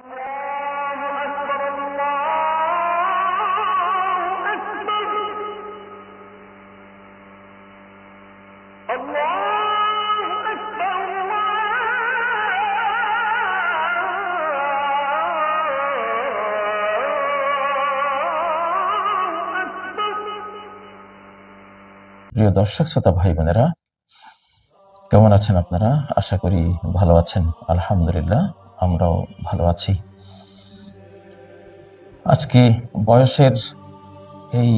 প্রিয় দর্শক শ্রোতা ভাই বোনেরা, কেমন আছেন আপনারা? আশা করি ভালো আছেন। আলহামদুলিল্লাহ, আমরাও ভালো আছি। আজকে বয়সের এই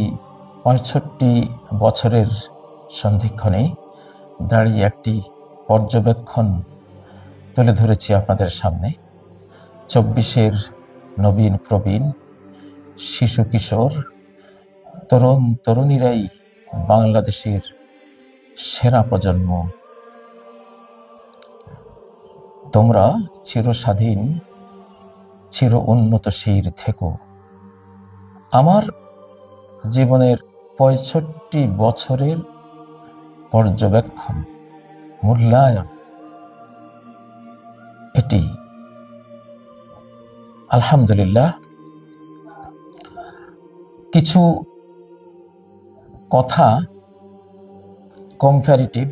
৬৫ বছরের সন্ধিক্ষণে দাঁড়িয়ে একটি পর্যবেক্ষণ তুলে ধরেছি আপনাদের সামনে। ২৪-এর নবীন প্রবীণ শিশু কিশোর তরুণ তরুণীরাই বাংলাদেশের সেরা প্রজন্ম। তোমরা চিরস্বাধীন, চির উন্নতশীল থেকো। আমার জীবনের ৬৫ বছরের পর্যবেক্ষণ, মূল্যায়ন এটি। আলহামদুলিল্লাহ, কিছু কথা কম্পারিটিভ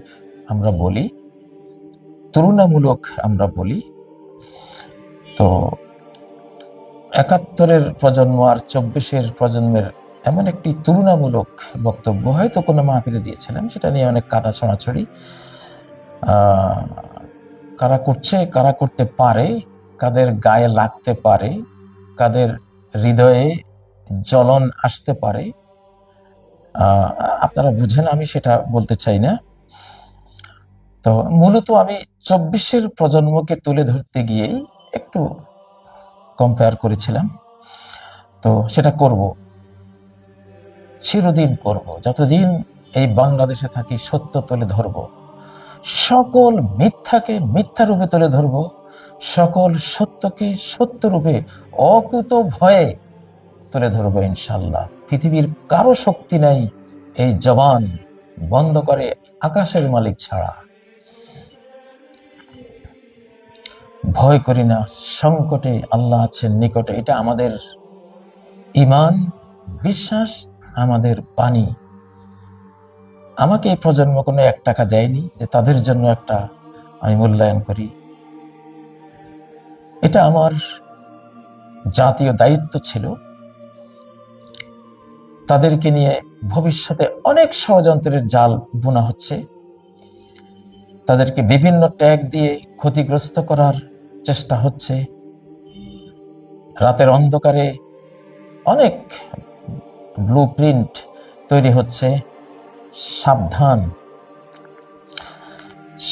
আমরা বলি, তুলনামূলক আমরা বলি। তো ৭১-এর প্রজন্ম আর ২৪-এর প্রজন্মের এমন একটি তুলনামূলক বক্তব্য হয়তো কোনো মাহফিলে দিয়েছিলাম, সেটা নিয়ে অনেক কাদা ছড়াছড়ি, কারা করছে, কারা করতে পারে, কাদের গায়ে লাগতে পারে, কাদের হৃদয়ে জ্বলন আসতে পারে, আপনারা বুঝেন, আমি সেটা বলতে চাই না। তো মূলত আমি ২৪-এর প্রজন্মকে তুলে ধরতে গিয়েই একটু কম্পেয়ার করেছিলাম। তো সেটা করব, চিরদিন করব, যতদিন এই বাংলাদেশে থাকি সত্য তুলে ধরব, সকল মিথ্যাকে মিথ্যা রূপে তুলে ধরব, সকল সত্যকে সত্য রূপে অকুত ভয়ে তুলে ধরবো ইনশাল্লাহ। পৃথিবীর কারো শক্তি নাই এই জবান বন্ধ করে আকাশের মালিক ছাড়া। ভয় করি না, সংকটে আল্লাহ আছেন নিকটে, এটা আমাদের ঈমান, বিশ্বাস, আমাদের বাণী। আমাকে এই প্রজন্ম কোনো ১ টাকা দেয়নি যে তাদের জন্য একটা আমি মূল্যায়ন করি। এটা আমার জাতীয় দায়িত্ব ছিল। তাদেরকে নিয়ে ভবিষ্যতে অনেক ষড়যন্ত্রের জাল বোনা হচ্ছে, তাদেরকে বিভিন্ন ট্যাগ দিয়ে ক্ষতিগ্রস্ত করার চেষ্টা হচ্ছে। রাতের অন্ধকারে অনেক ব্লুপ্রিন্ট তৈরি হচ্ছে। সাবধান,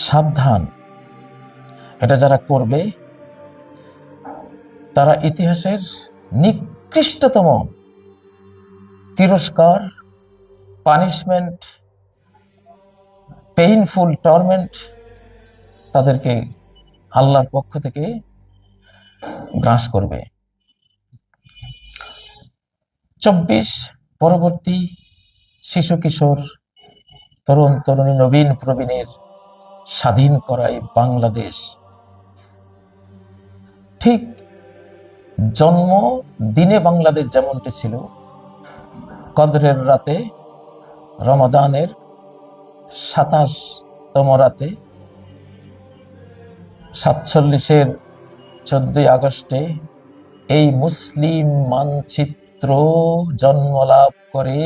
সাবধান। এটা যারা করবে তারা ইতিহাসের নিকৃষ্টতম তিরস্কার, পানিশমেন্ট, পেইনফুল টর্মেন্ট তাদেরকে আল্লাহর পক্ষ থেকে গ্রাস করবে। ২৪ পরবর্তী শিশু কিশোর তরুণ তরুণী নবীন প্রবীণের স্বাধীন করাই বাংলাদেশ ঠিক জন্ম দিনে বাংলাদেশ যেমনটি ছিল, কদরের রাতে, রমাদানের ২৭তম রাতে, ৪৭-এর ১৪ই আগস্টে এই মুসলিম মানচিত্র জন্ম লাভ করে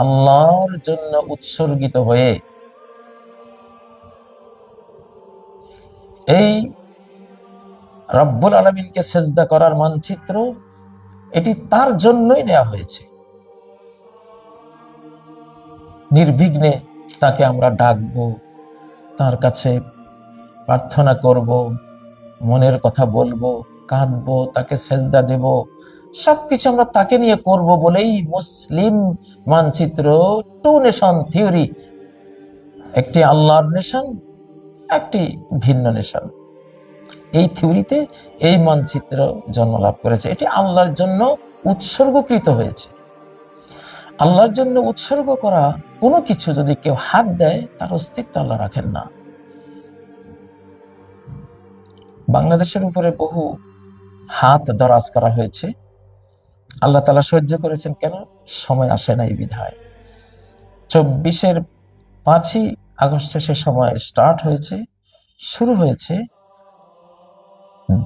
আল্লাহর জন্য উৎসর্গিত হয়ে এই রব্বুল আলামিনকে সেজদা করার মানচিত্র, এটি তার জন্যই নেওয়া হয়েছে। নির্বিঘ্নে তাকে আমরা ডাকবো, তার কাছে প্রার্থনা করব, মনের কথা বলবো, কাঁদবো, তাকে সেজদা দেব, সবকিছু আমরা তাকে নিয়ে করব বলেই মুসলিম মানচিত্র, 2 নেশন থিওরি, একটি আল্লাহর নেশন, একটি ভিন্ন নেশন, এই থিওরিতে এই মানচিত্র জন্ম লাভ করেছে। এটি আল্লাহর জন্য উৎসর্গকৃত হয়েছে। আল্লাহর জন্য উৎসর্গ করা কোনো কিছু যদি কেউ হাত দেয়, তার অস্তিত্ব আল্লাহ রাখেন না। বাংলাদেশের উপরে বহু হাত দরাজ করা হয়েছে। আল্লাহ তাআলা সহ্য করেছেন কেন? সময় আসে নাই বিধায়। 24-এর 5ই আগস্টে সে সময় স্টার্ট হয়েছে, শুরু হয়েছে।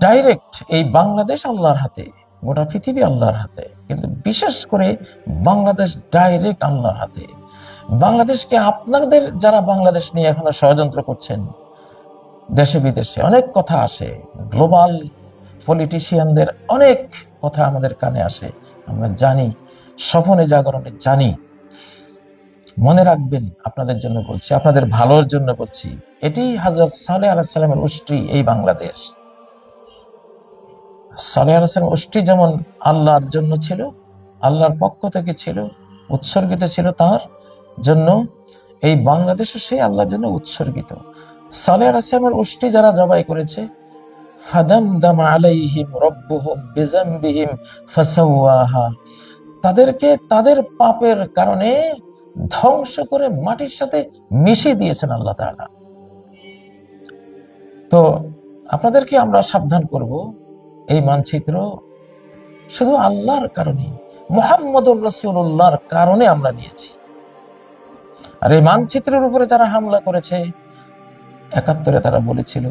ডাইরেক্ট এই বাংলাদেশ আল্লাহর হাতে, গোটা পৃথিবী আল্লাহর হাতে, কিন্তু বিশেষ করে বাংলাদেশ ডাইরেক্ট আল্লাহর হাতে। বাংলাদেশকে আপনাদের যারা বাংলাদেশ নিয়ে এখনো ষড়যন্ত্র করছেন, দেশে বিদেশে অনেক কথা আসে, গ্লোবাল পলিটিশিয়ানদের অনেক কথা আমাদের কানে আসে, আমরা জানি, স্বপনে জাগরণে জানি। মনে রাখবেন, আপনাদের জন্য বলছি, আপনাদের ভালোর জন্য বলছি, এটি হযরত সালেহ আলাইহিস সালামের উষ্ট্রি এই বাংলাদেশ। সালেহ আলাইহিস সালাম উষ্ট্রি যেমন আল্লাহর জন্য ছিল, আল্লাহর পক্ষ থেকে ছিল, উৎসর্গিত ছিল তার জন্য, এই বাংলাদেশও সেই আল্লাহর জন্য উৎসর্গিত। সালেহ আলাইহিস সালামের উষ্ট্রি যারা জবাই করেছে, ফাদামদামা আলাইহিম রাব্বুহুম বিযামবিহিম ফাসাওয়াহা, তাদেরকে তাদের পাপের কারণে ধ্বংস করে মাটির সাথে মিশিয়ে দিয়েছেন আল্লাহ তাআলা। তো আপনাদেরকে আমরা সাবধান করব, এই মানচিত্র শুধু আল্লাহর কারণে, মুহাম্মদুর রাসূলুল্লাহর কারণে আমরা নিয়েছি। আর এই মানচিত্রের উপরে যারা হামলা করেছে, ৭১-এ তারা বলেছিল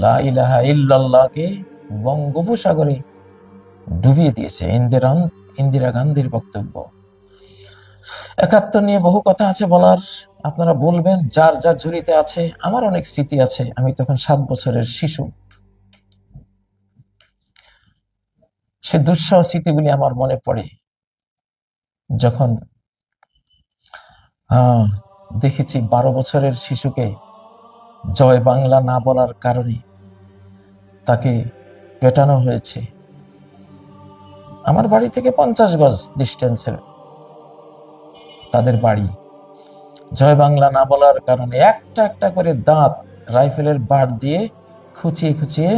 লা ইলাহা ইল্লাল্লাহকে বঙ্গোপসাগরে ডুবিয়ে দিয়েছে। ইন্দিরা গান্ধীর বক্তব্য। ৭১ নিয়ে বহু কথা আছে বলার, আপনারা বলবেন, যার যার ঝুলিতে আছে। আমার অনেক স্মৃতি আছে, আমি তখন 7 বছরের শিশু। সে দুঃসহ স্মৃতিগুলি আমার মনে পড়ে, যখন দেখেছি 12 বছরের শিশুকে জয় বাংলা না বলার কারণে তাকে পেটানো হয়েছে। আমার বাড়ি থেকে 50 গজ ডিস্টেন্সের তাদের বাড়ি। জয় বাংলা না বলার কারণে একটা একটা করে দাঁত রাইফেলের বাট দিয়ে খুঁচিয়ে খুঁচিয়ে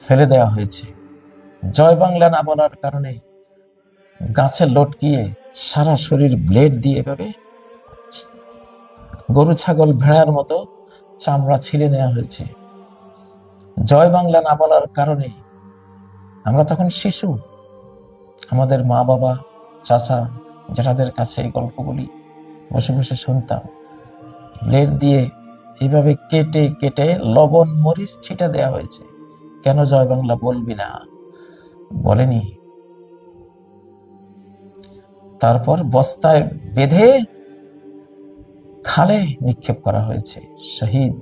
ফেলে দেওয়া হয়েছে। জয় বাংলা না বলার কারণে গাছে লটকিয়ে সারা শরীর ব্লেড দিয়ে এভাবে গরু ছাগল ভেড়ার মতো চামড়া ছিলে নেওয়া হয়েছে। জয় বাংলা না বলার কারণে আমরা তখন শিশু, আমাদের মা বাবা চাচা যাদের কাছে এই গল্পগুলি বসে বসে শুনতাম। ব্লেড দিয়ে এইভাবে কেটে কেটে লবণ মরিচ ছিটা দেওয়া হয়েছে। কেন জয় বাংলা বলবি না? বলেনি। তারপর বস্তায় বেঁধে খালে নিক্ষেপ করা হয়েছে। শহীদ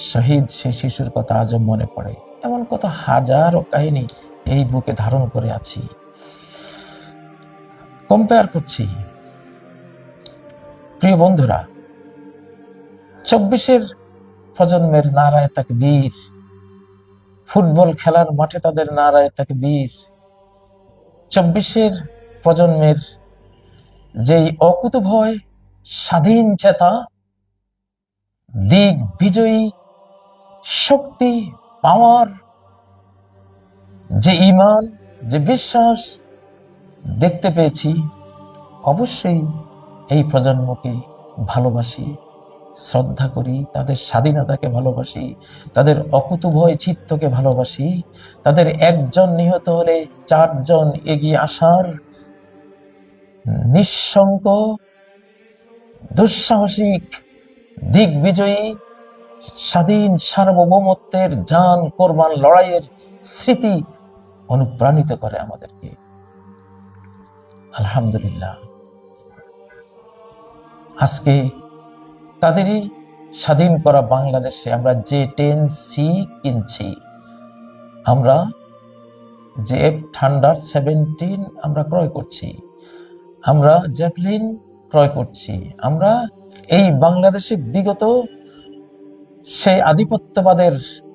শহীদ সেই শিশুর কথা আজও মনে পড়ে। এমন কত হাজারো কাহিনী এই বুকে ধারণ করে আছি। কম্পেয়ার করছি। প্রিয় বন্ধুরা, 24-এর প্রজন্মের নারায়ে তাকবীর, ফুটবল খেলার মাঠে তাদের নারায়ে তাকবীর, 24-এর প্রজন্মের যেই অকুতোভয় স্বাধীন চেতা, দিক বিজয়ী শক্তি, পাওয়ার, যে ঈমান, যে বিশ্বাস দেখতে পেয়েছি, অবশ্যই এই প্রজন্মকে ভালোবাসি, শ্রদ্ধা করি, তাদের স্বাধীনতাকে ভালোবাসি, তাদের অকুতোভয় চিত্তকে ভালোবাসি, তাদের একজন নিহত হলে 4 জন এগিয়ে আসার নিঃশঙ্ক, দুঃসাহসিক, দিগ্বিজয়ী, স্বাধীন সার্বভৌমত্বের জান কোরবান লড়াইয়ের স্মৃতি অনুপ্রাণিত করে আমাদেরকে। আলহামদুলিল্লাহ, আজকে তাদেরই স্বাধীন করা বাংলাদেশে আমরা J-10C কিনছি, আমরা F-17 আমরা ক্রয় করছি, আমরা জ্যাভলিন ক্রয় করছি। আমরা এই বাংলাদেশে বিগত সেই আধিপত্যবাদের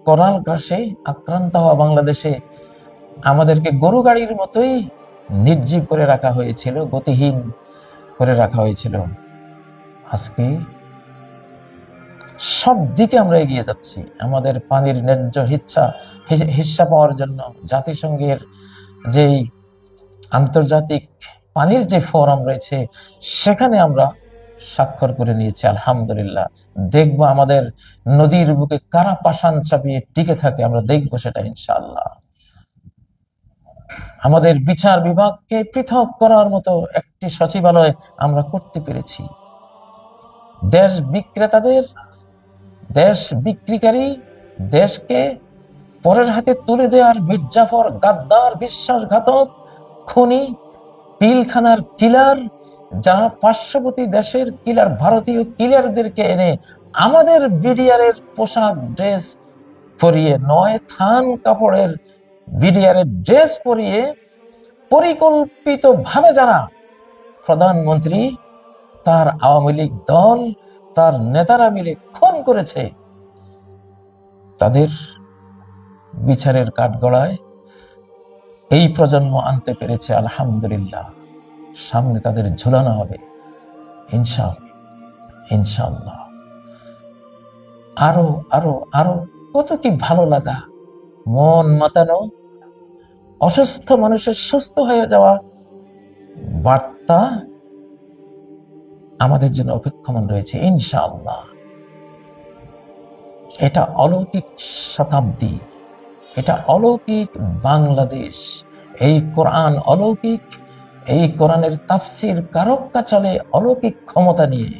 করাল গ্রাসে আক্রান্ত হওয়া বাংলাদেশে আমাদেরকে গরু গাড়ির মতোই নির্জীব করে রাখা হয়েছিল, গতিহীন করে রাখা হয়েছিল। আজকে সব দিকে আমরা এগিয়ে যাচ্ছি। আমাদের পানির ন্যায্য হিস্সা পাওয়ার জন্য জাতিসংঘের যেই আন্তর্জাতিক পানির যে ফোরাম রয়েছে, সেখানে আমরা স্বাক্ষর করে নিয়েছি। আলহামদুলিল্লাহ, দেখবো আমাদের নদীর বুকে কারা পাষাণ চাপিয়ে টিকে থাকে, আমরা দেখবো সেটা ইনশাআল্লাহ। আমাদের বিচার বিভাগকে পৃথক করার মতো একটি সচিবালয় আমরা করতে পেরেছি। দেশ বিক্রেতাদের, দেশ বিক্রিকারী, দেশকে পরের হাতে তুলে দেওয়ার মির্জাফর, গাদ্দার, বিশ্বাসঘাতক, খুনি, পিলখানার কিলার, যারা পার্শ্ববর্তী দেশের কিলার, ভারতীয় কিলারদেরকে এনে আমাদের বিডিআরের পোশাক ড্রেস পরিয়ে, নয় থান কাপড়ের বিডিআরের ড্রেস পরিয়ে পরিকল্পিতভাবে যারা প্রধানমন্ত্রী, তার আওয়ামী লীগ দল, তার নেতারা মিলে খুন করেছে, তাদের বিচারের কাঠগড়ায় এই প্রজন্ম আনতে পেরেছে। আলহামদুলিল্লাহ, সামনে তাদের ঝুলানো হবে ইনশাআল্লাহ। আরো আরো আরো কত কি ভালো লাগা, মন মাতানো, অসুস্থ মানুষের সুস্থ হয়ে যাওয়া বার্তা আমাদের জন্য অপেক্ষমান রয়েছে ইনশাআল্লাহ। এটা অলৌকিক শতাব্দী, এটা অলৌকিক বাংলাদেশ। এই কোরআন অলৌকিক, এই কোরআনের তাফসির কারক্কা চলে অলৌকিক ক্ষমতা নিয়ে।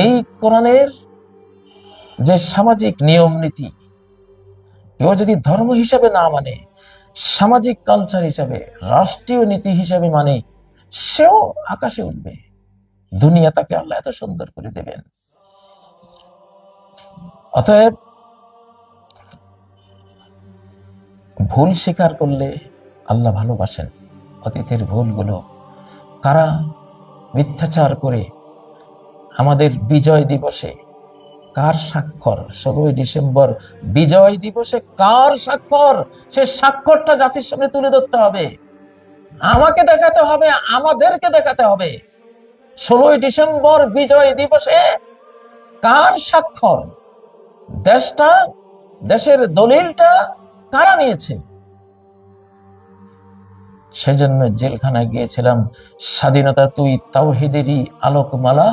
এই কোরআনের যে সামাজিক নিয়ম নীতি, কেউ যদি ধর্ম হিসাবে না মানে, সামাজিক কালচার হিসাবে, রাষ্ট্রীয় নীতি হিসাবে মানে, সেও আকাশে উঠবে। দুনিয়া তাকে আল্লাহ এত সুন্দর করে দেবেন। অতএব ভুল স্বীকার করলে আল্লাহ ভালোবাসেন। অতীতের ভুলগুলো, কারা মিথ্যাচার করে আমাদের বিজয় দিবসে কার স্বাক্ষর, 16 ডিসেম্বর বিজয় দিবসে কার স্বাক্ষর, সে স্বাক্ষরটা জাতির সামনে তুলে ধরতে হবে। আমাকে দেখাতে হবে, আমাদেরকে দেখাতে হবে 16 ডিসেম্বর বিজয় দিবসে কার স্বাক্ষর, দেশটা, দেশের দলিলটা কারা নিয়েছে। সেজন্য জেলখানায় গিয়েছিলাম। স্বাধীনতা তুই তাওহীদেরই আলোকমালা,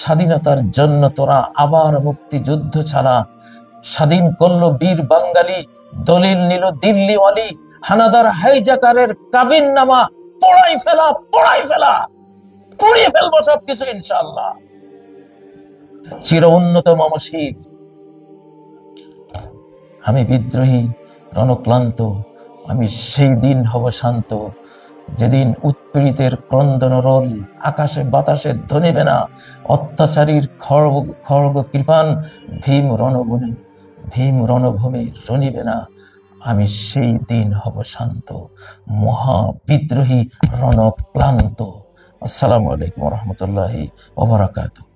স্বাধীনতার জন্য তোরা আবার মুক্তিযুদ্ধ ছাড়া। স্বাধীন করলো বীর বাঙালি, দলিল নিল দিল্লিওয়ালি, হানাদার হাইজাকারের কাবিন নামা পড়াই ফেলা, পড়িয়ে ফেলবো সবকিছু ইনশাআল্লাহ। চির উন্নত মমশির, আমি বিদ্রোহী রণক্লান্ত, আমি সেই দিন হব শান্ত, যেদিন উৎপীড়িতের ক্রন্দন রোল আকাশে বাতাসে ধ্বনিবে না, অত্যাচারীর খড়গ কৃপান ভীম রণভূমি রণিবে না। আমি সেই দিন হব শান্ত, মহা বিদ্রোহী রণক্লান্ত। আসসালামু আলাইকুম ওয়া রাহমাতুল্লাহি ওয়া বারাকাতুহু।